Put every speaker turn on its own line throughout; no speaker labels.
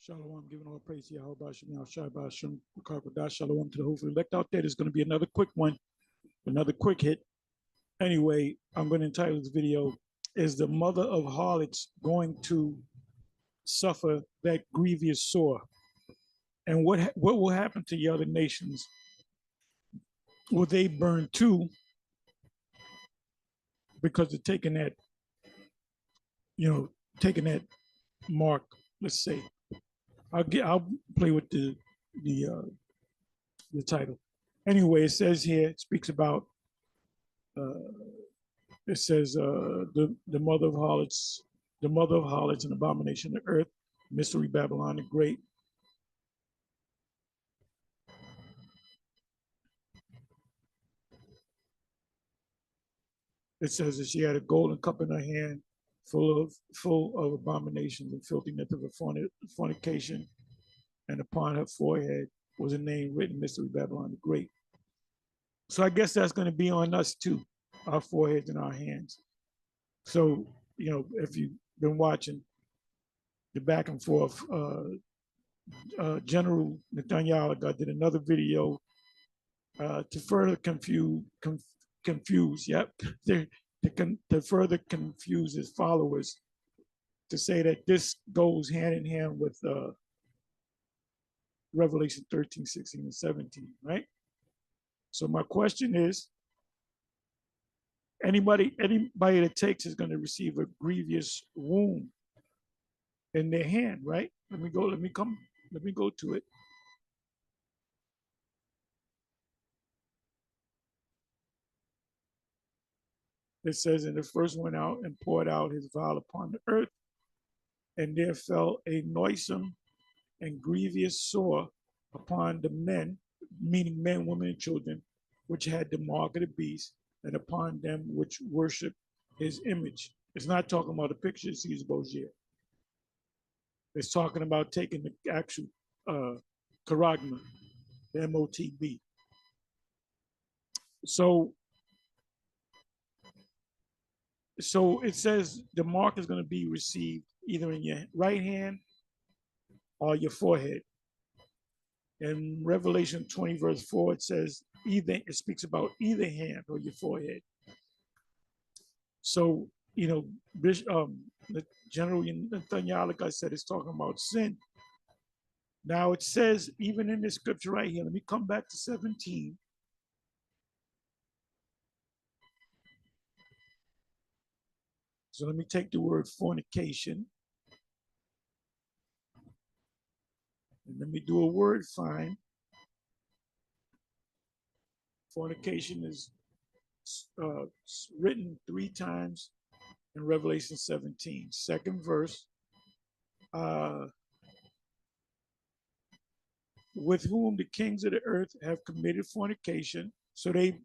Shalom, giving all praise to Yahawah, Shem, Qadash, Shalom to the hopefully elect out there. There's going to be another quick one, another quick hit. Anyway, I'm going to entitle this video, is the mother of harlots going to suffer that grievous sore? And what will happen to the other nations? Will they burn too? Because they're taking that, taking that mark, let's say. I'll play with the title. Anyway, it says here, it speaks about, it says the mother of harlots, an abomination of the earth, mystery Babylon the Great. It says that she had a golden cup in her hand, full of abominations and filthiness of fornication, and upon her forehead was a name written, Mystery Babylon the Great. So I guess that's going to be on us too, our foreheads and our hands. So, if you've been watching the back and forth, General Netanyahu did another video to further confuse, to further confuse his followers, to say that this goes hand in hand with Revelation 13, 16, and 17, right? So my question is, anybody that takes is going to receive a grievous wound in their hand, right? Let me go to it. It says, and the first went out and poured out his vial upon the earth, and there fell a noisome and grievous sore upon the men, meaning men, women, and children, which had the mark of the beast, and upon them which worship his image. It's not talking about the picture, it's Bosier. It's talking about taking the actual charagma, the MOTB. So it says the mark is going to be received either in your right hand or your forehead. In Revelation 20, verse 4, it says it speaks about either hand or your forehead. So, the General Netanyahu, like I said, is talking about sin. Now it says, even in this scripture right here, let me come back to 17. So let me take the word fornication. And let me do a word find. Fornication is written 3 times in Revelation 17. Second verse. With whom the kings of the earth have committed fornication. So they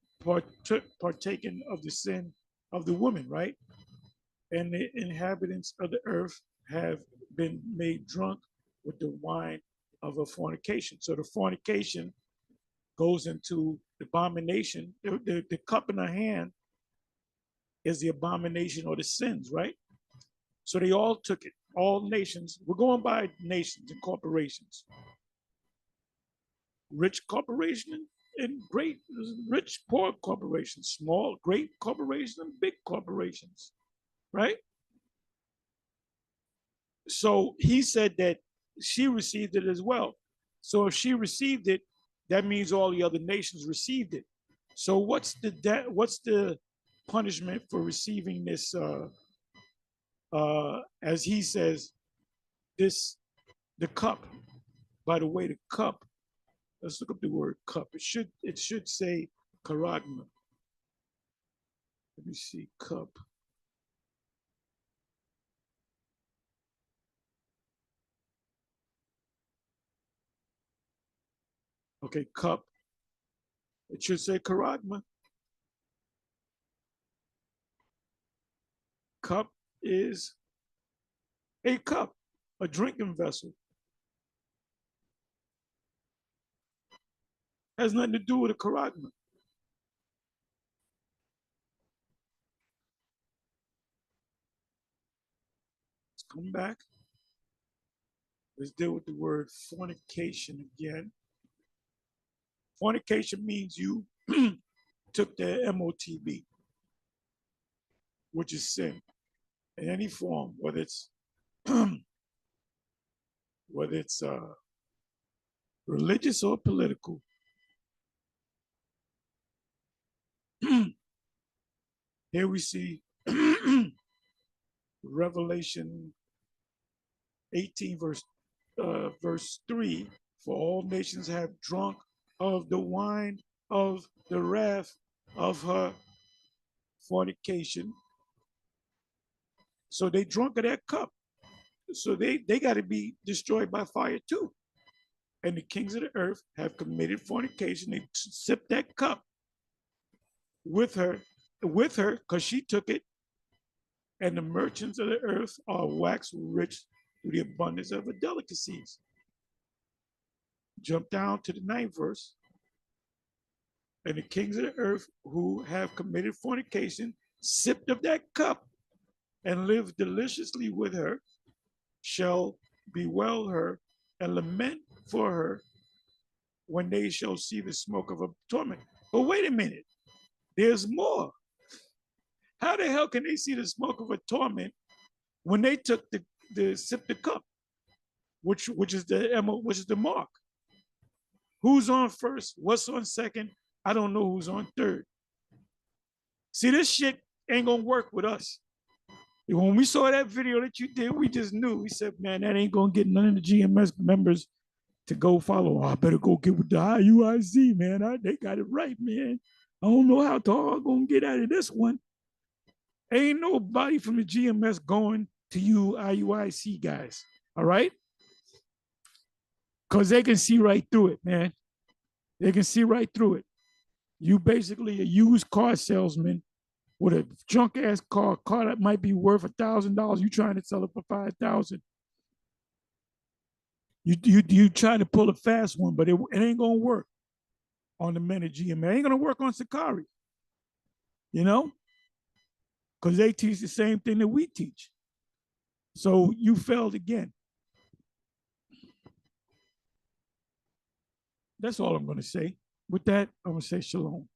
partaken of the sin of the woman, right? And the inhabitants of the earth have been made drunk with the wine of a fornication. So the fornication goes into the abomination. The cup in her hand is the abomination or the sins, right? So they all took it, all nations. We're going by nations and corporations. Rich corporation and great, rich, poor corporations, small, great corporations, and big corporations, right? So he said that she received it as well. So if she received it, that means all the other nations received it. So what's the punishment for receiving this? As he says, the cup. By the way, the cup. Let's look up the word cup. It should say charagma. Let me see, cup. Okay, cup. It should say charagma. Cup is a cup, a drinking vessel. Has nothing to do with a charagma. Let's come back. Let's deal with the word fornication again. Fornication means you took the MOTB, which is sin, in any form, whether it's religious or political. Here we see Revelation 18, verse 3, for all nations have drunk of the wine of the wrath of her fornication. So they drunk of that cup. So they got to be destroyed by fire too. And the kings of the earth have committed fornication. They sipped that cup with her, because she took it. And the merchants of the earth are waxed rich through the abundance of her delicacies. Jump down to the 9th verse. And the kings of the earth who have committed fornication sipped of that cup and lived deliciously with her shall bewail her and lament for her when they shall see the smoke of her torment. But wait a minute, there's more. How the hell can they see the smoke of a torment when they took the sip the cup, which is the mark? Who's on first? What's on second? I don't know who's on third. See, this shit ain't gonna work with us. When we saw that video that you did, we just knew. We said, man, that ain't gonna get none of the GMS members to go follow. Oh, I better go get with the IUIC, man. They got it right, man. I don't know how I'm gonna get out of this one. Ain't nobody from the GMS going to you IUIC guys, all right? Because they can see right through it, man. They can see right through it. You basically a used car salesman with a junk ass car that might be worth $1,000. You trying to sell it for $5,000. You trying to pull a fast one, but it ain't gonna work on the men at GMS. It ain't gonna work on Sakari. You know? Because they teach the same thing that we teach. So you failed again. That's all I'm going to say. With that, I'm going to say shalom.